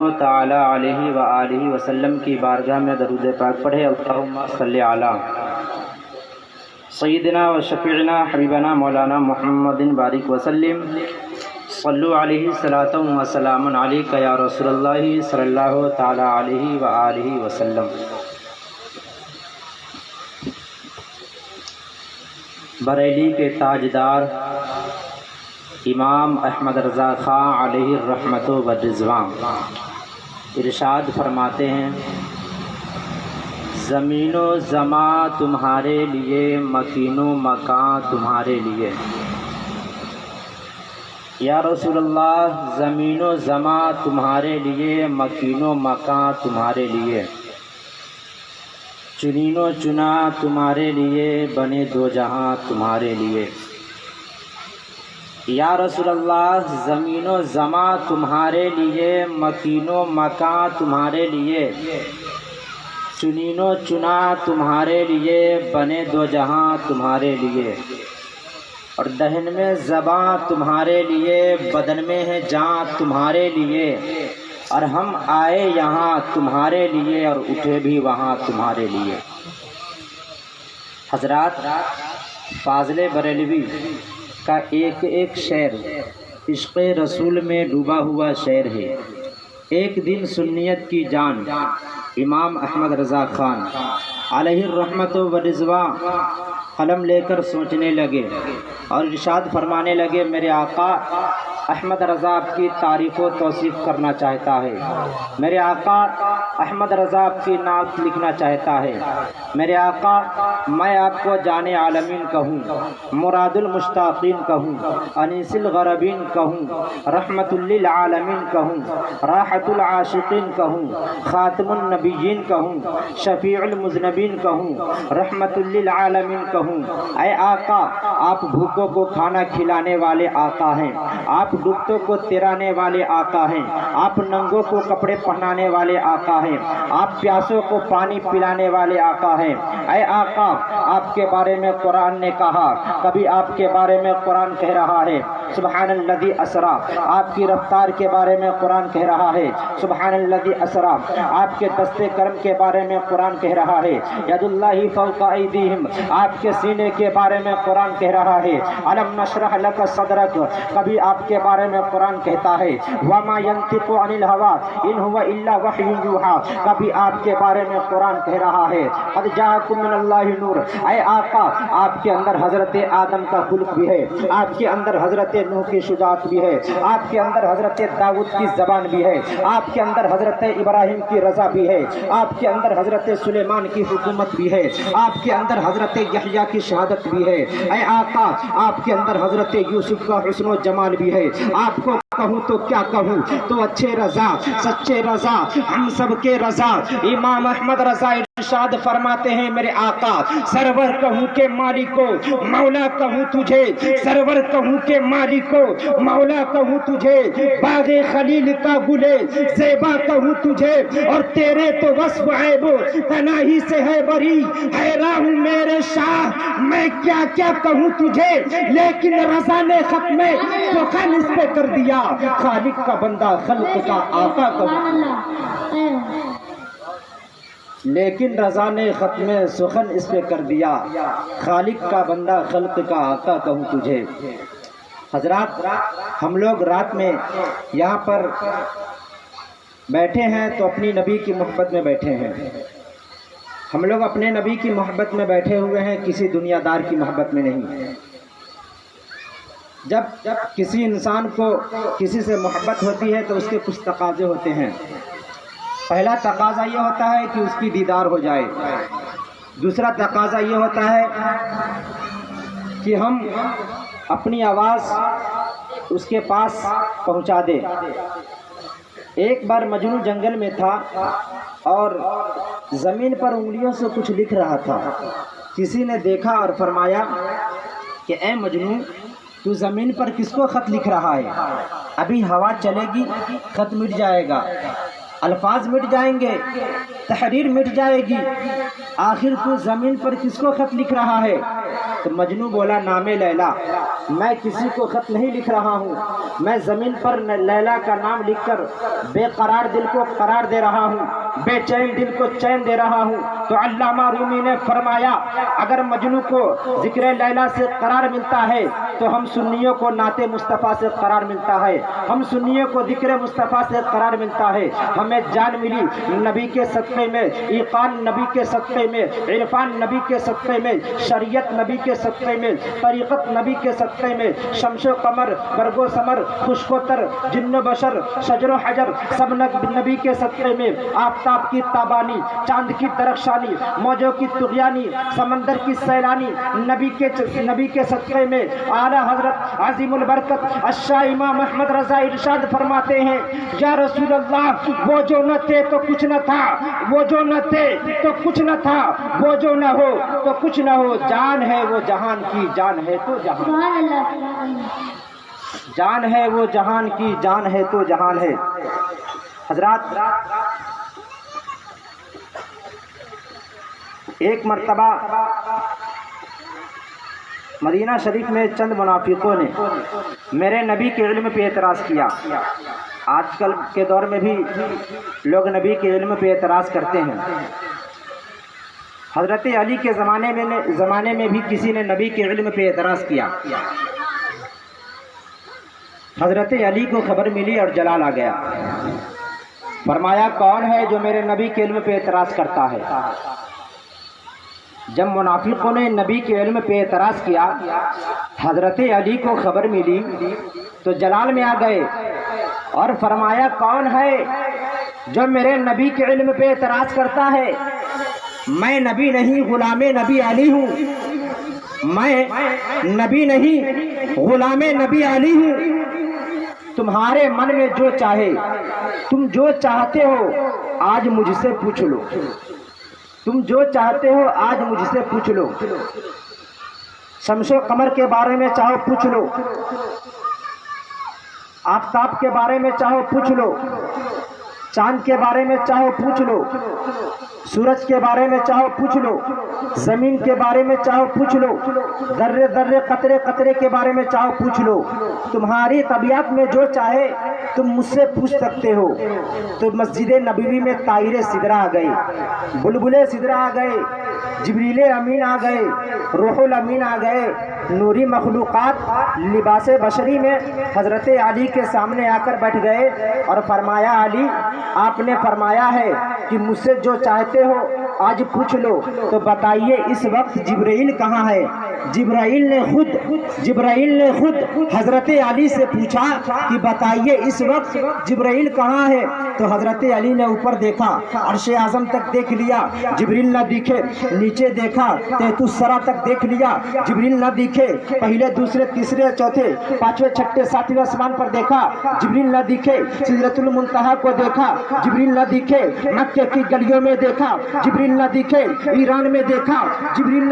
تعالی علیہ وآلہ وسلم کی بارگاہ میں درود پاک پڑھے۔ اللہم صلی علی سیدنا و شفیعنا حبیبنا مولانا محمد بارک وسلم۔ صلو علیہ صلاۃ و سلام علیک یا رسول اللہ صلی اللہ تعالی علیہ وآلہ وسلم۔ بریلی کے تاجدار امام احمد رضا خان علیہ الرحمت و رضوان ارشاد فرماتے ہیں، زمین و زماں تمہارے لیے، مکین و مکان تمہارے لیے۔ یا رسول اللہ، زمین و زماں تمہارے لیے، مکین و مکان تمہارے لیے، چنین و چنا تمہارے لیے، بنے دو جہاں تمہارے لیے۔ یا رسول اللہ، زمین و زماں تمہارے لیے، مکین و مکان تمہارے لیے، چنین و چنا تمہارے لیے، بنے دو جہاں تمہارے لیے۔ اور دہن میں زباں تمہارے لیے، بدن میں ہے جان تمہارے لیے، اور ہم آئے یہاں تمہارے لیے اور اٹھے بھی وہاں تمہارے لیے۔ حضرات، فاضل بریلوی کا ایک ایک شعر عشق رسول میں ڈوبا ہوا شعر ہے۔ ایک دن سنیت کی جان امام احمد رضا خان علیہ الرحمت و رضوان قلم لے کر سوچنے لگے اور ارشاد فرمانے لگے، میرے آقا احمد رضا آپ کی تعریف و توصیف کرنا چاہتا ہے، میرے آقا احمد رضا آپ کی نعت لکھنا چاہتا ہے، میرے آقا میں آپ کو جان عالمین کہوں، مراد المشتاقین کہوں، انیس الغربین کہوں، رحمت للعالمین کہوں، راحت العاشقین کہوں، خاتم النبیین کہوں، شفیع المذنبین کہوں، رحمت للعالمین کہوں۔ اے آقا، آپ بھوکوں کو کھانا کھلانے والے آقا ہیں، آپ ڈوبتوں کو تیرانے والے آقا ہیں، آپ ننگوں کو کپڑے پہنانے والے آقا ہیں، آپ پیاسوں کو پانی پلانے والے آقا ہیں۔ اے آقا، آپ کے بارے میں قرآن نے کہا، کبھی آپ کے بارے میں قرآن کہہ رہا ہے سبحان الذی اسریٰ، آپ کی رفتار کے بارے میں قرآن کہہ رہا ہے سبحان الذی اسریٰ، آپ کے دست کرم کے بارے میں قرآن کہہ رہا ہے ید اللہ فوق ایدیہم، آپ کے سینے کے بارے میں قرآن کہہ رہا ہے الم نشرح لک صدرک، کبھی آپ کے بارے میں قرآن کہتا ہے وما ینطق عن الہوی ان هو الا وحی یوحی، کبھی آپ کے بارے میں قرآن کہہ رہا ہے قد جاءکم من اللہ نور۔ اے آقا، آپ کے اندر حضرت آدم کا خلق بھی ہے، آپ کے اندر حضرت نوح کی شجاعت بھی ہے، آپ کے اندر حضرت داؤد کی زبان بھی ہے، آپ کے اندر حضرت ابراہیم کی رضا بھی ہے، آپ کے اندر حضرت سلیمان کی حکومت بھی ہے، آپ کے اندر حضرت یحییٰ کی شہادت بھی ہے۔ اے آقا، آپ کے اندر حضرت یوسف کا حسن و جمال بھی ہے۔ آپ کو کہوں تو کیا کہوں، تو اچھے رضا، سچے رضا، ہم سب کے رضا امام احمد رضا ارشاد فرماتے ہیں، میرے آقا سرور کہوں کہ مالک کو مولا کہوں تجھے، سرور کہوں کہ مالک کو مولا کہوں تجھے، باغ خلیل کا گلے زیبا کہوں تجھے، اور تیرے تو وصف عیب تناہی سے ہے بری، حیران ہوں میرے شاہ میں کیا کیا کہوں تجھے، لیکن رضا نے ختم سخن اس پہ کر دیا، خالق کا بندہ خلق کا آقا کہوں، لیکن رضا نے ختم سخن اس پہ کر دیا، خالق کا بندہ خلق کا آقا کہوں تجھے۔ حضرات، ہم لوگ رات میں یہاں پر بیٹھے ہیں تو اپنی نبی کی محبت میں بیٹھے ہیں، ہم لوگ اپنے نبی کی محبت میں بیٹھے ہوئے ہیں، کسی دنیا دار کی محبت میں نہیں۔ جب کسی انسان کو کسی سے محبت ہوتی ہے تو اس کے کچھ تقاضے ہوتے ہیں۔ پہلا تقاضا یہ ہوتا ہے کہ اس کی دیدار ہو جائے، دوسرا تقاضا یہ ہوتا ہے کہ ہم اپنی آواز اس کے پاس پہنچا دیں۔ ایک بار مجنو جنگل میں تھا اور زمین پر انگلیوں سے کچھ لکھ رہا تھا، کسی نے دیکھا اور فرمایا کہ اے مجنو، تو زمین پر کس کو خط لکھ رہا ہے؟ ابھی ہوا چلے گی، خط مٹ جائے گا، الفاظ مٹ جائیں گے، تحریر مٹ جائے گی، آخر تو زمین پر کس کو خط لکھ رہا ہے؟ تو مجنو بولا نام لیلا۔ میں کسی کو خط نہیں لکھ رہا ہوں، میں زمین پر لیلا کا نام لکھ کر بے قرار دل کو قرار دے رہا ہوں، بے چین دل کو چین دے رہا ہوں۔ تو علامہ رومی نے فرمایا اگر مجنو کو ذکر لیلا سے قرار ملتا ہے تو ہم سنیوں کو نعت مصطفیٰ سے قرار ملتا ہے، ہم سنیوں کو ذکر مصطفیٰ سے قرار ملتا ہے۔ ہمیں جان ملی نبی کے صدقے میں، ایقان نبی کے صدقے میں، عرفان نبی کے صدقے میں، شریعت نبی کے صدقے میں، طریقت نبی کے صدقے میں، شمس و قمر، برگ و ثمر، خشک و تر، جن و بشر، شجر و حجر، سب نبی کے صدقے میں، آفتاب کی تابانی، چاند کی درخشانی، موجوں کی طغیانی، سمندر کی سیلانی، نبی کے صدقے میں۔ اعلیٰ حضرت عظیم البرکت الشاہ امام احمد رضا ارشاد فرماتے ہیں یا رسول اللہ وہ جو نہ تھے تو کچھ نہ تھا، وہ جو نہ تھے تو کچھ نہ تھا، وہ جو نہ ہو تو کچھ نہ ہو، جان ہے وہ جہان کی جان ہے تو جہان، جان ہے وہ جہان کی جان ہے تو جہان ہے۔ حضرات ایک مرتبہ مدینہ شریف میں چند منافقوں نے میرے نبی کے علم پہ اعتراض کیا۔ آج کل کے دور میں بھی لوگ نبی کے علم پہ اعتراض کرتے ہیں۔ حضرت علی کے زمانے میں بھی کسی نے نبی کے علم پہ اعتراض کیا۔ حضرت علی کو خبر ملی اور جلال آ گیا، فرمایا کون ہے جو میرے نبی کے علم پہ اعتراض کرتا ہے؟ جب منافقوں نے نبی کے علم پہ اعتراض کیا، حضرت علی کو خبر ملی تو جلال میں آ گئے اور فرمایا کون ہے جو میرے نبی کے علم پہ اعتراض کرتا ہے؟ میں نبی نہیں غلام نبی علی ہوں، میں نبی نہیں غلام نبی علی ہوں۔ تمہارے من میں جو چاہے، تم جو چاہتے ہو آج مجھ سے پوچھ لو، تم جو چاہتے ہو آج مجھ سے پوچھ لو۔ شمس و قمر کے بارے میں چاہو پوچھ لو، آفتاب کے بارے میں چاہو پوچھ لو، چاند کے بارے میں چاہو پوچھ لو، سورج کے بارے میں چاہو پوچھ لو، زمین کے بارے میں چاہو پوچھ لو، ذرے ذرے قطرے قطرے کے بارے میں چاہو پوچھ لو۔ تمہاری طبیعت میں جو چاہے تم مجھ سے پوچھ سکتے ہو۔ تو مسجد نبوی میں طائر سدرہ آ گئے، بلبل سدرہ آ گئے، جبریل امین آ گئے، روح الامین آ گئے، نوری مخلوقات لباس بشری میں حضرت علی کے سامنے آ کر بیٹھ گئے اور فرمایا علی آپ نے فرمایا ہے کہ مجھ سے جو چاہتے ہو آج پوچھ لو، تو بتائیے اس وقت جبرائیل کہاں ہے؟ جبرائیل نے خود حضرت علی سے پوچھا کہ بتائیے اس وقت جبرائیل کہاں ہے؟ تو حضرت علی نے اوپر دیکھا، عرش اعظم تک دیکھ لیا، جبرائیل نہ دکھے، نیچے دیکھا، تحت الثری تک دیکھ لیا، جبرائیل نہ دکھے، پہلے دوسرے تیسرے چوتھے پانچویں چھٹے ساتویں آسمان پر دیکھا، جبرائیل نہ دکھے، سدرۃ المنتہا کو دیکھا، جبرائیل نہ دکھے، مکے کی گلیوں میں دیکھا، جبرائیل نہ دکھے، ایران میں دیکھا، جبرائیل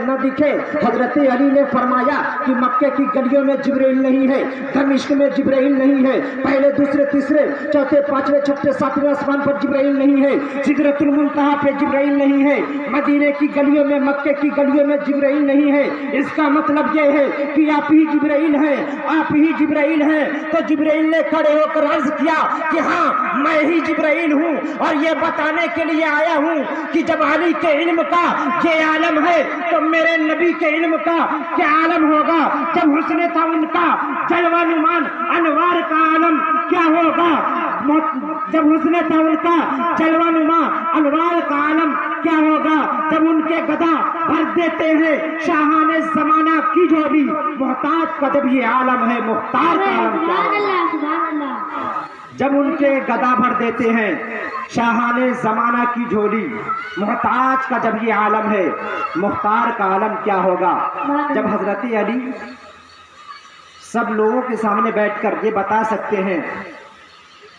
نہ دکھے۔ حضرت علی نے فرمایا کہ مکے کی گلیوں میں جبرائیل نہیں ہے، دمشق میں جبرائیل نہیں ہے، پہلے دوسرے تیسرے چوتھے پانچویں چھٹے ساتویں آسمان پر جبرائیل نہیں ہے، سدرۃ المنتہا پہ جبرائیل نہیں ہے، مدینے کی گلیوں میں مکے کی گلیوں میں جبرائیل نہیں ہے۔ اس کا مطلب یہ ہے کہ آپ ہی جبرائیل ہیں، آپ ہی جبرائیل ہیں۔ تو جبرائیل نے کھڑے ہو کر عرض کیا کہ ہاں میں ہی جبرائیل ہوں، اور یہ بتانے کے لیے آیا ہوں کہ جب علی کے علم کا یہ عالم ہے تو میرے نبی کے علم کا کیا عالم ہوگا؟ جب حسن تھا ان کا جلوہ نما انوار کا عالم کیا ہوگا؟ جب حسن تھا ان کا جلوہ نما انوار کا عالم کیا ہوگا؟ جب ان کے گدا بھر دیتے ہیں شاہان زمانہ کی جو بھی محتاج کا جب یہ عالم ہے، مختار کا عالم کیا ہوگا؟ جب ان کے گدا بھر دیتے ہیں شاہان زمانہ کی جھولی، محتاج کا جب یہ عالم ہے، مختار کا عالم کیا ہوگا؟ جب حضرت علی سب لوگوں کے سامنے بیٹھ کر یہ بتا سکتے ہیں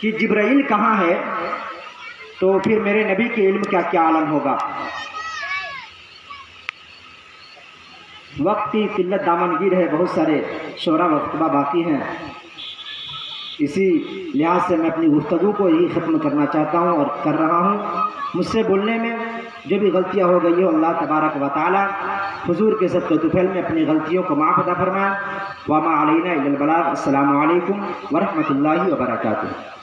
کہ جبرائیل کہاں ہے، تو پھر میرے نبی کے علم کا کیا عالم ہوگا؟ وقت کی قلت دامنگیر ہے، بہت سارے شعرا و خطبہ باقی ہیں۔ اسی لحاظ سے میں اپنی گفتگو کو یہی ختم کرنا چاہتا ہوں اور کر رہا ہوں. مجھ سے بولنے میں جو بھی غلطیاں ہو گئی ہو اللہ تبارک و تعالی حضور کے صدقہ طفیل میں اپنی غلطیوں کو معاف عطا فرمائے. وما علینا الا البلاغ. السلام علیکم ورحمۃ اللہ وبرکاتہ.